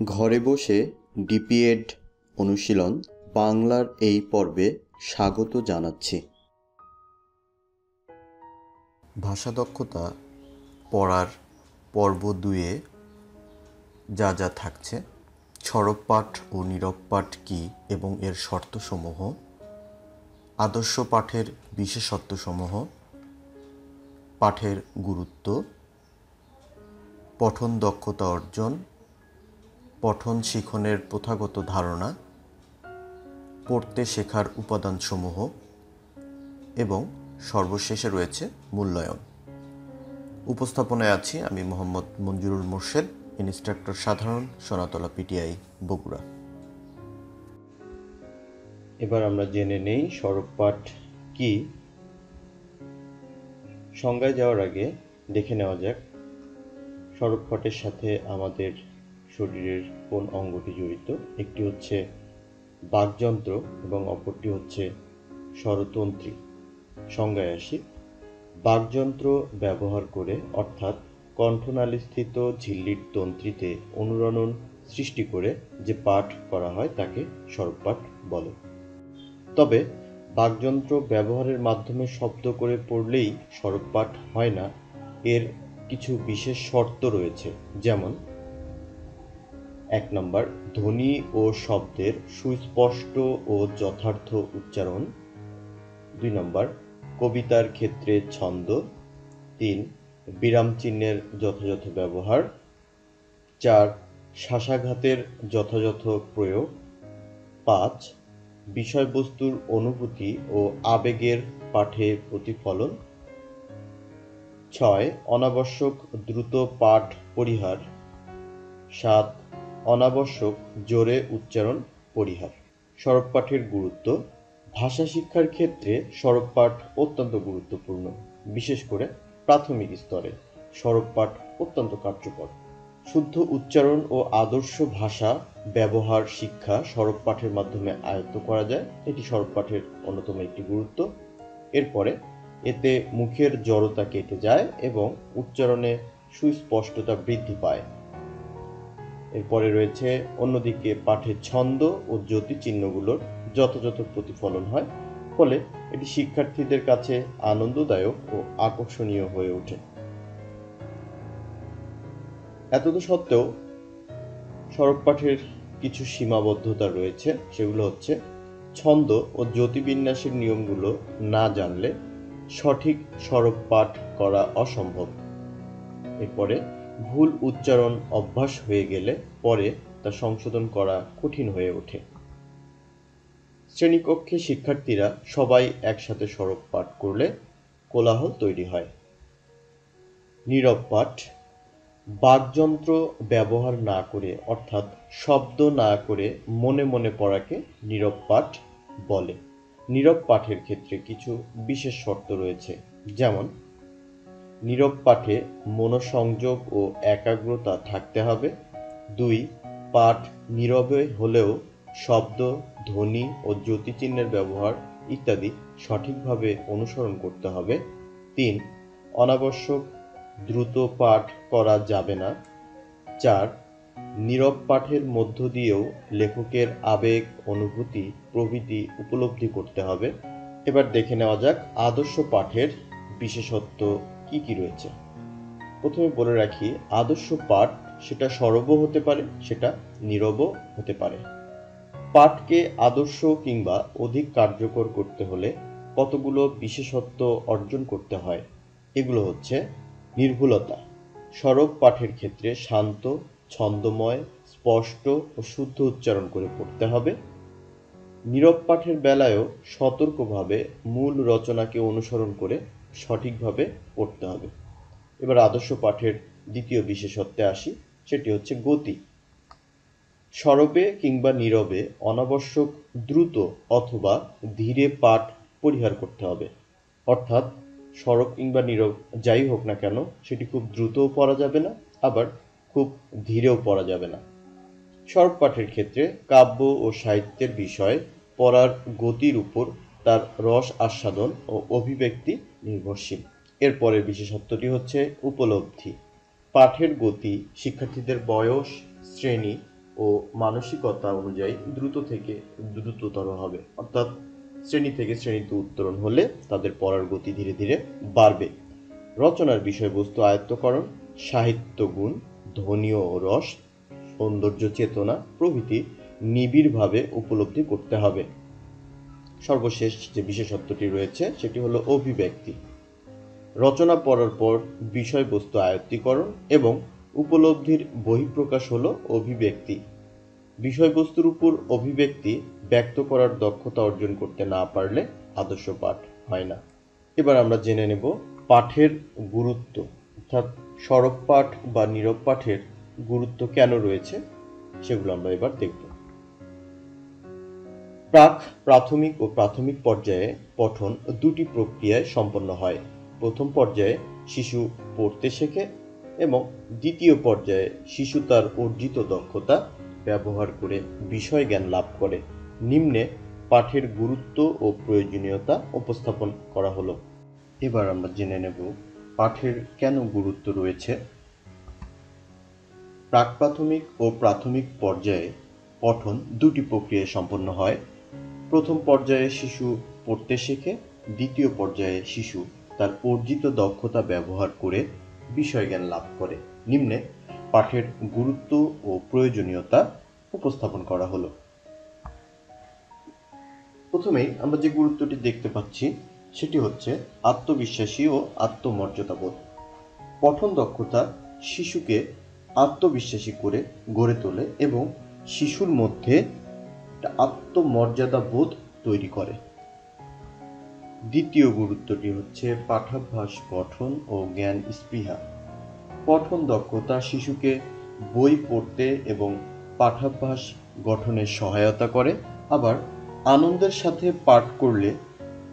ঘরে বসে ডিপিএড অনুশীলন বাংলার এই পর্বে স্বাগত জানাচ্ছি। ভাষা দক্ষতা পড়ার পর্ব 2-এ যা যা থাকছে: সরব পাঠ ও নীরব পাঠ কী এবং এর শর্তসমূহ, আদর্শ পাঠের বিশেষত্বসমূহ, পাঠের গুরুত্ব, পঠন দক্ষতা অর্জন, পঠন শিখনের প্রথাগত ধারণা, পড়তে শেখার উপাদানসমূহ এবং সর্বশেষে রয়েছে মূল্যায়ন। উপস্থাপনায় আছি আমি মোহাম্মদ মঞ্জুরুল মোর্শেদ, ইনস্ট্রাক্টর সাধারণ, সোনাতলা পিটিআই, বগুড়া। এবার আমরা জেনে নেই সরব পাঠ কি। সংজ্ঞায় যাওয়ার আগে দেখে নেওয়া যাক সরব পাঠের সাথে আমাদের শরীরের কোন অঙ্গটি জড়িত। একটি হচ্ছে বাকযন্ত্র এবং অপরটি হচ্ছে স্বরতন্ত্রী। সংজ্ঞায় আসি: বাকযন্ত্র ব্যবহার করে অর্থাৎ কণ্ঠনালীস্থিত ঝিল্লির তন্ত্রীতে অনুরণন সৃষ্টি করে যে পাঠ করা হয় তাকে সরব পাঠ বলে। তবে বাকযন্ত্র ব্যবহারের মাধ্যমে শব্দ করে পড়লেই সরব পাঠ হয় না, এর কিছু বিশেষ শর্ত রয়েছে। যেমন 1 নম্বর, ধ্বনি ও শব্দের সুস্পষ্ট ও যথার্থ উচ্চারণ। 2 নম্বর, কবিতার ক্ষেত্রে ছন্দ। 3, বিরাম চিহ্নের যথাযথ ব্যবহার। 4, শ্বাসাঘাতের যথাযথ প্রয়োগ। 5, বিষয়বস্তুর অনুভূতি ও আবেগের পাঠে প্রতিফলন। 6, অনাবশ্যক দ্রুত পাঠ পরিহার। 7, অনাবশ্যক জোরে উচ্চারণ পরিহার। সরব পাঠের গুরুত্ব: ভাষা শিক্ষার ক্ষেত্রে সরব পাঠ অত্যন্ত গুরুত্বপূর্ণ। বিশেষ করে প্রাথমিক স্তরে সরব পাঠ অত্যন্ত কার্যকর। শুদ্ধ উচ্চারণ ও আদর্শ ভাষা ব্যবহার শিক্ষা সরব পাঠের মাধ্যমে আয়ত্ত করা যায়, এটি সরব পাঠের অন্যতম একটি গুরুত্ব। এরপরে এতে মুখের জড়তা কেটে যায় এবং উচ্চারণে সুস্পষ্টতা বৃদ্ধি পায়। এরপরে রয়েছে অন্যদিকে পাঠের ছন্দ ও জ্যোতিচিহ্নগুলোর যথাযথ প্রতিফলন হয়, ফলে এটি শিক্ষার্থীদের কাছে আনন্দদায়ক ও আকর্ষণীয় হয়ে ওঠে। এতদ সত্ত্বেও সরব পাঠের কিছু সীমাবদ্ধতা রয়েছে, সেগুলো হচ্ছে: ছন্দ ও জ্যোতিবিন্যাসের নিয়মগুলো না জানলে সঠিক সরব পাঠ করা অসম্ভব। এরপরে ভুল উচ্চারণ অভ্যাস হয়ে গেলে পরে তা সংশোধন করা কঠিন হয়ে ওঠে। শ্রেণীকক্ষে শিক্ষার্থীরা সবাই একসাথে সরব পাঠ করলে কোলাহল তৈরি হয়। নীরব পাঠ: বাকযন্ত্র ব্যবহার না করে অর্থাৎ শব্দ না করে মনে মনে পড়াকে নীরব পাঠ বলে। নীরব পাঠের ক্ষেত্রে কিছু বিশেষ শর্ত রয়েছে। যেমন, নীরব পাঠে মনোসংযোগ ও একাগ্রতা থাকতে হবে। 2, পাঠ নীরবে হলেও শব্দ, ধ্বনি ও জ্যোতিচিহ্নের ব্যবহার ইত্যাদি সঠিকভাবে অনুসরণ করতে হবে। 3, অনাবশ্যক দ্রুত পাঠ করা যাবে না। 4, নীরব পাঠের মধ্য দিয়েও লেখকের আবেগ, অনুভূতি প্রভৃতি উপলব্ধি করতে হবে। এবার দেখে নেওয়া যাক আদর্শ পাঠের বিশেষত্ব কি কি রয়েছে। প্রথমে বলে রাখি, আদর্শ পাঠ সেটা সরবও হতে পারে, সেটা নীরবও হতে পারে। পাঠকে আদর্শ কিংবা অধিক কার্যকর করতে হলে কতগুলো বিশেষত্ব অর্জন করতে হয়। এগুলো হচ্ছে: নির্ভুলতা: সরব পাঠের ক্ষেত্রে শান্ত, ছন্দময়, স্পষ্ট ও শুদ্ধ উচ্চারণ করে পড়তে হবে। নীরব পাঠের বেলায়ও সতর্কভাবে মূল রচনাকে অনুসরণ করে সঠিকভাবে পড়তে হবে। এবার আদর্শ পাঠের দ্বিতীয় বিশেষত্বে আসি, সেটি হচ্ছে গতি। সরবে কিংবা নীরবে অনাবশ্যক দ্রুত অথবা ধীরে পাঠ পরিহার করতে হবে। অর্থাৎ সরব কিংবা নীরব যাই হোক না কেন, সেটি খুব দ্রুতও পড়া যাবে না, আবার খুব ধীরেও পড়া যাবে না। সরব পাঠের ক্ষেত্রে কাব্য ও সাহিত্যের বিষয় পড়ার গতির উপর তার রস আস্বাদন ও অভিব্যক্তি নির্ভরশীল। এরপরের বিশেষত্বটি হচ্ছে উপলব্ধি। পাঠের গতি শিক্ষার্থীদের বয়স, শ্রেণী ও ও মানসিকতা অনুযায়ী দ্রুত থেকে দ্রুততর হবে, অর্থাৎ শ্রেণী থেকে শ্রেণীতে উত্তরণ হলে তাদের পড়ার গতি ধীরে ধীরে বাড়বে। রচনার বিষয়বস্তু আয়ত্তকরণ, সাহিত্য গুণ, ধ্বনি ও রস, সৌন্দর্য চেতনা প্রভৃতি নিবিড়ভাবে উপলব্ধি করতে হবে। সর্বশেষ যে বিশেষত্বটি রয়েছে সেটি হলো অভিব্যক্তি। রচনা পড়ার পর বিষয়বস্তু আয়ত্তীকরণ এবং উপলব্ধির বহিঃপ্রকাশ হলো অভিব্যক্তি। বিষয়বস্তুর উপর অভিব্যক্তি ব্যক্ত করার দক্ষতা অর্জন করতে না পারলে আদর্শ পাঠ হয় না। এবার আমরা জেনে নেব পাঠের গুরুত্ব, অর্থাৎ সরব পাঠ বা নীরব পাঠের গুরুত্ব কেন রয়েছে সেগুলো আমরা এবার দেখব। প্রাথমিক ও প্রাথমিক পর্যায়ে পঠন দুটি প্রক্রিয়ায় সম্পন্ন হয়। প্রথম পর্যায়ে শিশু পড়তে শেখে এবং দ্বিতীয় পর্যায়ে শিশু তার অর্জিত দক্ষতা ব্যবহার করে বিষয় জ্ঞান লাভ করে। নিম্নে পাঠের গুরুত্ব ও প্রয়োজনীয়তা উপস্থাপন করা হলো। এবার আমরা জেনে নেব পাঠের কেন গুরুত্ব রয়েছে। প্রাক-প্রাথমিক ও প্রাথমিক পর্যায়ে পঠন দুটি প্রক্রিয়ায় সম্পন্ন হয়। প্রথম পর্যায়ে শিশু পড়তে শেখে, দ্বিতীয় পর্যায়ে শিশু তার অর্জিত দক্ষতা ব্যবহার করে বিষয় জ্ঞান লাভ করে। নিম্নে পাঠের গুরুত্ব ও প্রয়োজনীয়তা উপস্থাপন করা হলো। প্রথমেই আমরা যে গুরুত্বটি দেখতে পাচ্ছি সেটি হচ্ছে আত্মবিশ্বাসী ও আত্মমর্যাদাবোধ। পঠন দক্ষতা শিশুকে আত্মবিশ্বাসী করে গড়ে তোলে এবং শিশুর মধ্যে আত্মমর্যাদাবোধ তৈরি করে। দ্বিতীয় গুরুত্বটি হচ্ছে পাঠাভ্যাস গঠন ও জ্ঞান স্পৃহা। পঠন দক্ষতা শিশুকে বই পড়তে এবং পাঠাভ্যাস গঠনে সহায়তা করে। আবার আনন্দের সাথে পাঠ করলে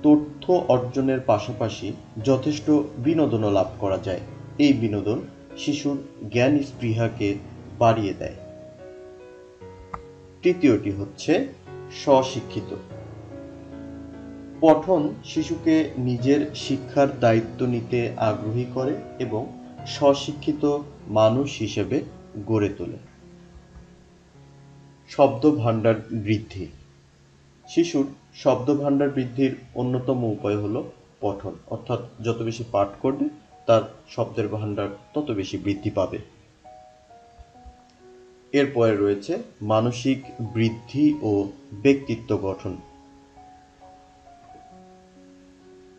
তথ্য অর্জনের পাশাপাশি যথেষ্ট বিনোদনও লাভ করা যায়। এই বিনোদন শিশুর জ্ঞান স্পৃহাকে বাড়িয়ে দেয়। তৃতীয়টি হচ্ছে স্বশিক্ষিত। পঠন শিশুকে নিজের শিক্ষার দায়িত্ব নিতে আগ্রহী করে এবং স্বশিক্ষিত মানুষ হিসেবে গড়ে তোলে। শব্দভাণ্ডার বৃদ্ধি। শিশুর শব্দভাণ্ডার বৃদ্ধির অন্যতম উপায় হলো পঠন, অর্থাৎ যত বেশি পাঠ করবে তার শব্দের ভাণ্ডার তত বেশি বৃদ্ধি পাবে। এরপরে রয়েছে মানসিক বৃদ্ধি ও ব্যক্তিত্ব গঠন।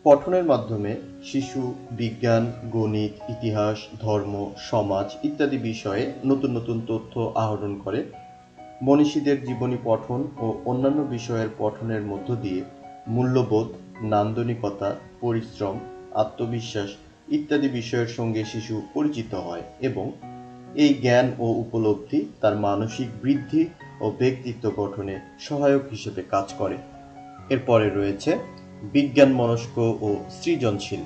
পঠনের মাধ্যমে শিশু বিজ্ঞান, গণিত, ইতিহাস, ধর্ম, সমাজ ইত্যাদি বিষয়ে নতুন নতুন তথ্য আহরণ করে। মনীষীদের জীবনী পঠন ও অন্যান্য বিষয়ের পঠনের মধ্য দিয়ে মূল্যবোধ, নান্দনিকতা, পরিশ্রম, আত্মবিশ্বাস ইত্যাদি বিষয়ের সঙ্গে শিশু পরিচিত হয় এবং এই জ্ঞান ও উপলব্ধি তার মানসিক বৃদ্ধি ও ব্যক্তিত্ব গঠনে সহায়ক হিসেবে কাজ করে। এরপরে রয়েছে বিজ্ঞান মনস্ক ও সৃজনশীল।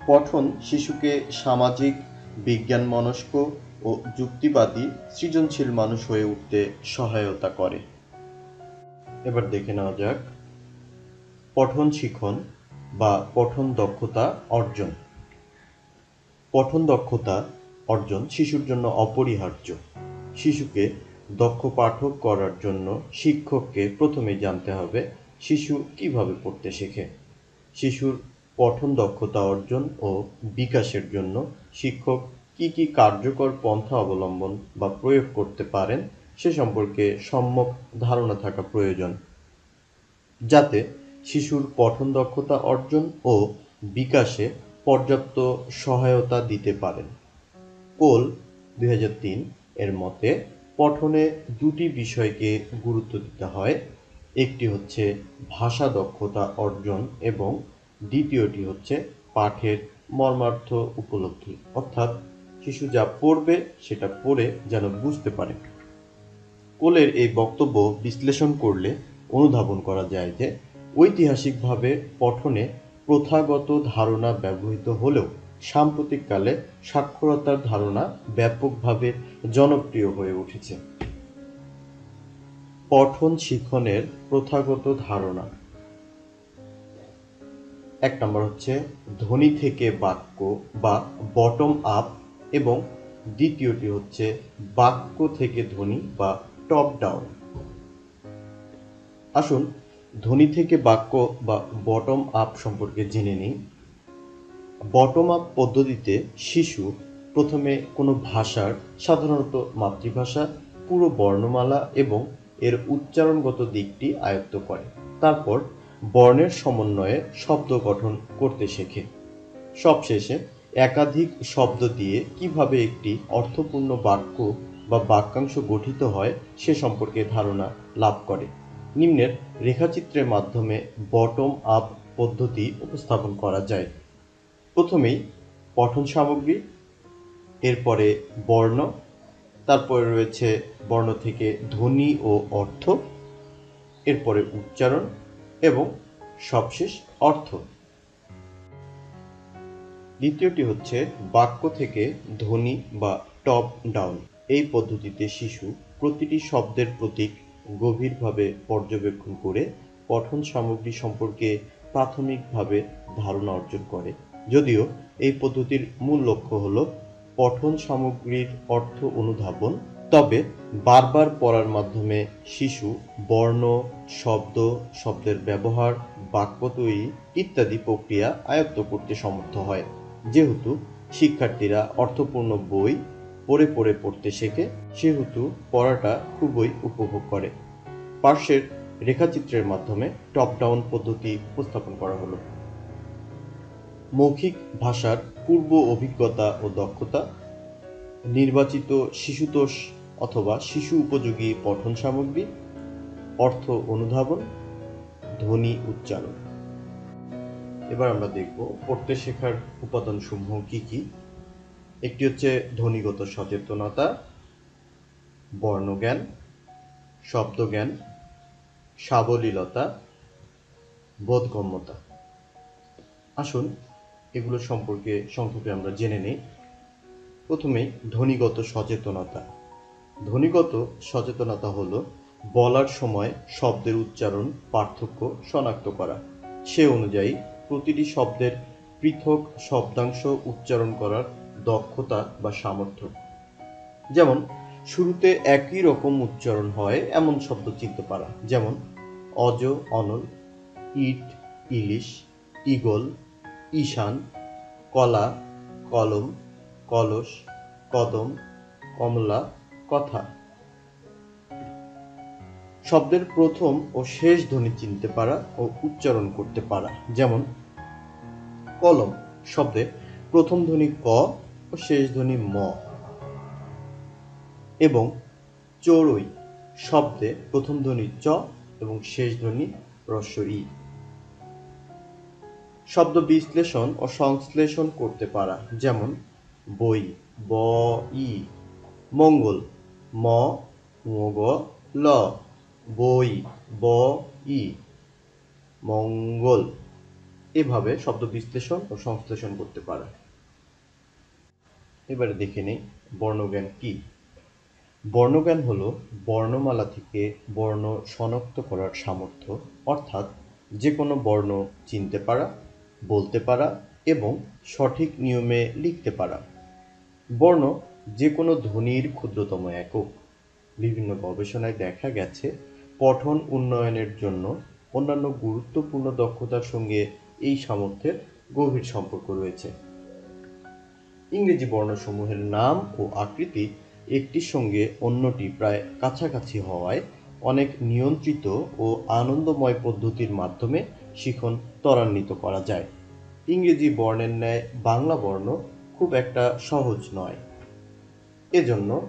পঠন শিশুকে সামাজিক, বিজ্ঞান মনস্ক ও যুক্তিবাদী সৃজনশীল মানুষ হয়ে উঠতে সহায়তা করে। এবার দেখে নেওয়া যাক পঠন শিখন বা পঠন দক্ষতা অর্জন। পঠন দক্ষতা অর্জন শিশুর জন্য অপরিহার্য। শিশুকে দক্ষ পাঠক করার জন্য শিক্ষককে প্রথমে জানতে হবে শিশু কিভাবে পড়তে শেখে। শিশুর পঠন দক্ষতা অর্জন ও বিকাশের জন্য শিক্ষক কি কি কার্যকর পন্থা অবলম্বন বা প্রয়োগ করতে পারেন সে সম্পর্কে সম্যক ধারণা থাকা প্রয়োজন, যাতে শিশুর পঠন দক্ষতা অর্জন ও বিকাশে পর্যাপ্ত সহায়তা দিতে পারেন। কোল 2003 এর মতে পঠনে দুটি বিষয়কে গুরুত্ব দিতে হয়। একটি হচ্ছে ভাষা দক্ষতা অর্জন এবং দ্বিতীয়টি হচ্ছে পাঠের মর্মার্থ উপলব্ধি, অর্থাৎ শিশু যা পড়বে সেটা পড়ে যেন বুঝতে পারে। কোলের এই বক্তব্য বিশ্লেষণ করলে অনুধাবন করা যায় যে ঐতিহাসিকভাবে পঠনে প্রথাগত ধারণা ব্যবহৃত হলেও সাম্প্রতিককালে সাক্ষরতার ধারণা ব্যাপকভাবে জনপ্রিয় হয়ে উঠেছে। পঠন শিখনের প্রথাগত ধারণা। 1 নম্বর হচ্ছে ধ্বনি থেকে বাক্য বা বটম আপ এবং দ্বিতীয়টি হচ্ছে বাক্য থেকে ধ্বনি বা টপ ডাউন। আসুন ধ্বনি থেকে বাক্য বা বটম আপ সম্পর্কে জেনে নিই। বটম আপ পদ্ধতিতে শিশু প্রথমে কোনো ভাষার, সাধারণত মাতৃভাষা, পুরো বর্ণমালা এবং এর উচ্চারণগত দিকটি আয়ত্ত করে। তারপর বর্ণের সমন্বয়ে শব্দ গঠন করতে শেখে। সবশেষে একাধিক শব্দ দিয়ে কিভাবে একটি অর্থপূর্ণ বাক্য বা বাক্যাংশ গঠিত হয় সে সম্পর্কে ধারণা লাভ করে। নিম্নের রেখাচিত্রের মাধ্যমে বটম আপ পদ্ধতি উপস্থাপন করা যায়। প্রথমেই পঠন সামগ্রী, এরপরে বর্ণ, তারপরে রয়েছে বর্ণ থেকে ধ্বনি ও অর্থ, এরপরে উচ্চারণ এবং সবশেষ অর্থ। দ্বিতীয়টি হচ্ছে বাক্য থেকে ধ্বনি বা টপ ডাউন। এই পদ্ধতিতে শিশু প্রতিটি শব্দের প্রতীক গভীরভাবে পর্যবেক্ষণ করে পঠন সামগ্রী সম্পর্কে প্রাথমিকভাবে ধারণা অর্জন করে। যদিও এই পদ্ধতির মূল লক্ষ্য হল পঠন সামগ্রীর অর্থ অনুধাবন, তবে বারবার পড়ার মাধ্যমে শিশু বর্ণ, শব্দ, শব্দের ব্যবহার, বাক্য তৈরি ইত্যাদি প্রক্রিয়া আয়ত্ত করতে সমর্থ হয়। যেহেতু শিক্ষার্থীরা অর্থপূর্ণ বই পড়ে পড়ে পড়তে শেখে, সেহেতু পড়াটা খুবই উপভোগ করে। পার্শ্বের রেখাচিত্রের মাধ্যমে টপ ডাউন পদ্ধতি উপস্থাপন করা হলো। মৌখিক ভাষার পূর্ব অভিজ্ঞতা ও দক্ষতা, নির্বাচিত শিশুতোষ অথবা শিশু উপযোগী পঠন সামগ্রী, অর্থ অনুধাবন, ধ্বনি উচ্চারণ। এবার আমরা দেখব পড়তে শেখার উপাদানসমূহ কি কি। একটি হচ্ছে ধ্বনিগত সচেতনতা, বর্ণজ্ঞান, শব্দজ্ঞান, সাবলীলতা, বোধগম্যতা। আসুন এগুলো সম্পর্কে সংক্ষেপে আমরা জেনে নিই। প্রথমেই ধ্বনিগত সচেতনতা। ধ্বনিগত সচেতনতা হলো বলার সময় শব্দের উচ্চারণ পার্থক্য শনাক্ত করা। সে অনুযায়ী প্রতিটি শব্দের পৃথক শব্দাংশ উচ্চারণ করার দক্ষতা বা সামর্থ্য। যেমন শুরুতে একই রকম উচ্চারণ হয় এমন শব্দ চিনতে পারা, যেমন অজ, অনল, ইট, ইলিশ, ঈগল, ঈশান, কলা, কলম, কলস, কদম, কমলা, কথা। শব্দের প্রথম ও শেষ ধ্বনি চিনতে পারা ও উচ্চারণ করতে পারা, যেমন কলম শব্দের প্রথম ধ্বনি ক ও শেষ ধ্বনি ম, এবং চড়ুই শব্দে প্রথম ধ্বনি চ এবং শেষ ধ্বনি হ্রস্ব ই। শব্দ বিশ্লেষণ ও সংশ্লেষণ করতে পারা, যেমন বই, ব ই, মঙ্গল, ম ঙ ল, বই, ব ই, মঙ্গল। এভাবে শব্দ বিশ্লেষণ ও সংশ্লেষণ করতে পারা। এবারে দেখে নেই বর্ণজ্ঞান কি। বর্ণজ্ঞান হলো বর্ণমালা থেকে বর্ণ শনাক্ত করার সামর্থ্য, অর্থাৎ যে কোনো বর্ণ চিনতে পারা, বলতে পারা এবং সঠিক নিয়মে লিখতে পারা। বর্ণ যে কোনো ধ্বনির ক্ষুদ্রতম একক। বিভিন্ন গবেষণায় দেখা গেছে পঠন উন্নয়নের জন্য অন্যান্য গুরুত্বপূর্ণ দক্ষতার সঙ্গে এই সামর্থ্যের গভীর সম্পর্ক রয়েছে। ইংরেজি বর্ণসমূহের নাম ও আকৃতি একটির সঙ্গে অন্যটি প্রায় কাছাকাছি হওয়ায় অনেক নিয়ন্ত্রিত ও আনন্দময় পদ্ধতির মাধ্যমে শিখন ত্বরান্বিত করা যায়। ইংরেজি বর্ণের ন্যায় বাংলা বর্ণ খুব একটা সহজ নয়। এজন্য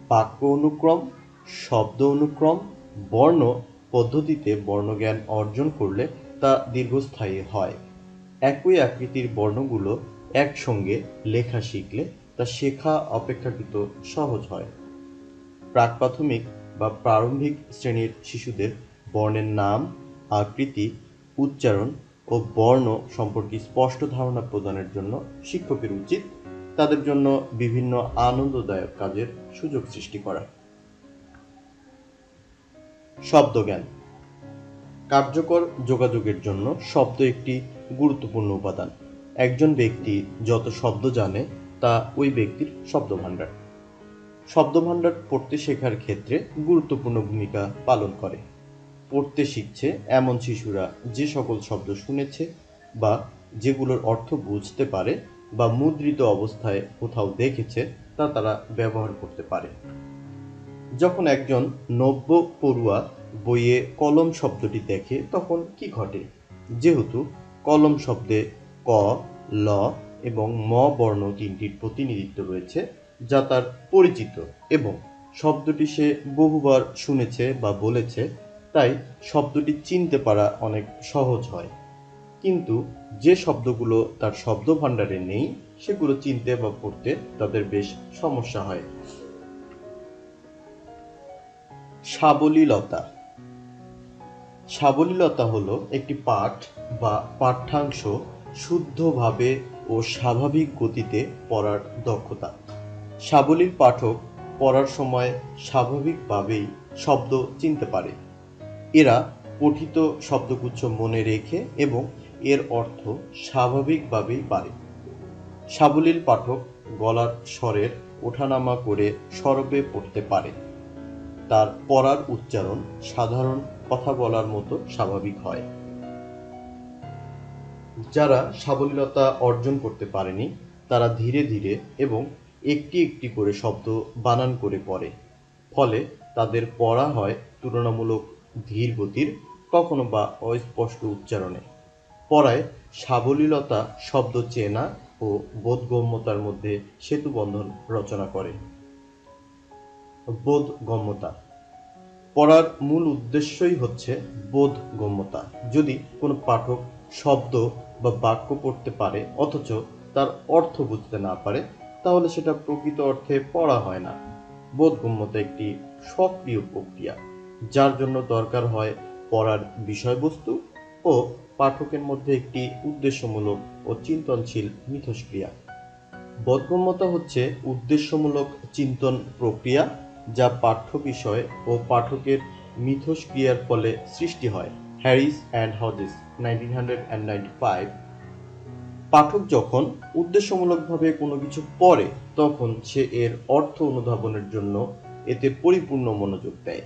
বাক্য অনুক্রম, শব্দ অনুক্রম, বর্ণ পদ্ধতিতে বর্ণজ্ঞান অর্জন করলে তা দীর্ঘস্থায়ী হয়। একই আকৃতির বর্ণগুলো একসঙ্গে লেখা শিখলে তা শেখা অপেক্ষাকৃত সহজ হয়। প্রাক-প্রাথমিক বা প্রারম্ভিক শ্রেণীর শিশুদের বর্ণের নাম, আকৃতি, উচ্চারণ ও বর্ণ সম্পর্কে স্পষ্ট ধারণা প্রদানের জন্য শিক্ষকের উচিত তাদের জন্য বিভিন্ন আনন্দদায়ক কাজের সুযোগ সৃষ্টি করা। শব্দজ্ঞান। কার্যকর যোগাযোগের জন্য শব্দ একটি গুরুত্বপূর্ণ উপাদান। একজন ব্যক্তি যত শব্দ জানে তা ওই ব্যক্তির শব্দভাণ্ডার। শব্দভাণ্ডার পড়তে শেখার ক্ষেত্রে গুরুত্বপূর্ণ ভূমিকা পালন করে। পড়তে শিখছে এমন শিশুরা যে সকল শব্দ শুনেছে বা যেগুলোর অর্থ বুঝতে পারে বা মুদ্রিত অবস্থায় কোথাও দেখেছে তা তারা ব্যবহার করতে পারে। যখন একজন নব্য পড়ুয়া বইয়ে কলম শব্দটি দেখে তখন কি ঘটে? যেহেতু কলম শব্দে ক, ল এবং ম বর্ণ তিনটির প্রতিনিধিত্ব রয়েছে যা তার পরিচিত এবং শব্দটি সে বহুবার শুনেছে বা বলেছে, তাই শব্দটি চিনতে পারা অনেক সহজ হয়। কিন্তু যে শব্দগুলো তার শব্দভাণ্ডারে নেই সেগুলো চিনতে বা পড়তে তাদের বেশ সমস্যা হয়। সাবলীলতা। সাবলীলতা হলো একটি পাঠ বা পাঠ্যাংশ শুদ্ধভাবে ও স্বাভাবিক গতিতে পড়ার দক্ষতা। সাবলীল পাঠক পড়ার সময় স্বাভাবিকভাবেই শব্দ চিনতে পারে। এরা পঠিত শব্দগুচ্ছ মনে রেখে এবং এর অর্থ স্বাভাবিকভাবেই পারে। সাবলীল পাঠক গলার স্বরের ওঠানামা করে সরবে পড়তে পারে। তার পড়ার উচ্চারণ সাধারণ কথা বলার মতো স্বাভাবিক হয়। যারা সাবলীলতা অর্জন করতে পারেনি তারা ধীরে ধীরে এবং একটি একটি করে শব্দ বানান করে পড়ে, ফলে তাদের পড়া হয় তুলনামূলক ধীর গতির, কখনো বা অস্পষ্ট উচ্চারণে। পড়ায় সাবলীলতা শব্দ চেনা ও বোধগম্যতার মধ্যে সেতুবন্ধন রচনা করে। বোধগম্যতা। পড়ার মূল উদ্দেশ্যই হচ্ছে বোধগম্যতা। যদি কোনো পাঠক শব্দ বা বাক্য পড়তে পারে অথচ তার অর্থ বুঝতে না পারে তাহলে সেটা প্রকৃত অর্থে পড়া হয় না। বোধগম্যতা একটি সক্রিয় প্রক্রিয়া যার জন্য দরকার হয় পড়ার বিষয়বস্তু ও পাঠকের মধ্যে একটি উদ্দেশ্যমূলক ও চিন্তনশীল মিথস্ক্রিয়া। বোধগম্যতা হচ্ছে উদ্দেশ্যমূলক চিন্তন প্রক্রিয়া যা পাঠ্য বিষয় ও পাঠকের মিথস্ক্রিয়ার ফলে সৃষ্টি হয়। Harris and Hodges 1995। পাঠক যখন উদ্দেশ্যমূলকভাবে কোনো কিছু পড়ে তখন সে এর অর্থ অনুধাবনের জন্য এতে পরিপূর্ণ মনোযোগ দেয়।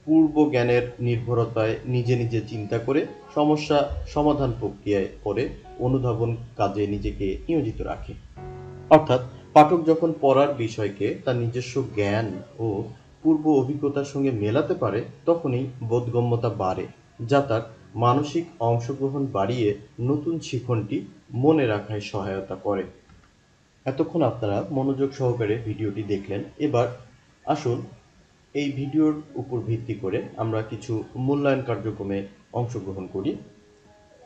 পূর্ব জ্ঞানের নির্ভরতায় নিজে নিজে চিন্তা করে সমস্যা সমাধান প্রক্রিয়ায় করে অনুধাবন কাজে নিজেকে নিয়োজিত রাখে। অর্থাৎ পাঠক যখন পড়ার বিষয়কে তার নিজস্ব জ্ঞান ও পূর্ব অভিজ্ঞতার সঙ্গে মেলাতে পারে তখনই বোধগম্যতা বাড়ে, যা তার মানসিক অংশগ্রহণ বাড়িয়ে নতুন শিখনটি মনে রাখায় সহায়তা করে। এতক্ষণ আপনারা মনোযোগ সহকারে ভিডিওটি দেখলেন। এবার আসুন এই ভিডিওর উপর ভিত্তি করে আমরা কিছু মূল্যায়ন কার্যক্রমে অংশগ্রহণ করি।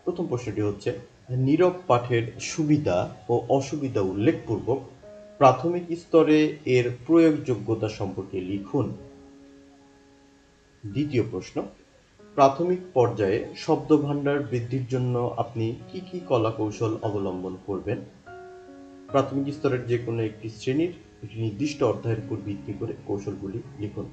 প্রথম প্রশ্নটি হচ্ছে, নীরব পাঠের সুবিধা ও অসুবিধা উল্লেখপূর্বক প্রাথমিক স্তরে এর প্রয়োগযোগ্যতা সম্পর্কে লিখুন। দ্বিতীয় প্রশ্ন, প্রাথমিক পর্যায়ে শব্দভাণ্ডার বৃদ্ধির জন্য আপনি কি কি কলাকৌশল অবলম্বন করবেন? প্রাথমিক স্তরের যে কোনো একটি শ্রেণীর একটি নির্দিষ্ট অধ্যায়ের উপর ভিত্তি করে কৌশলগুলি লিখুন।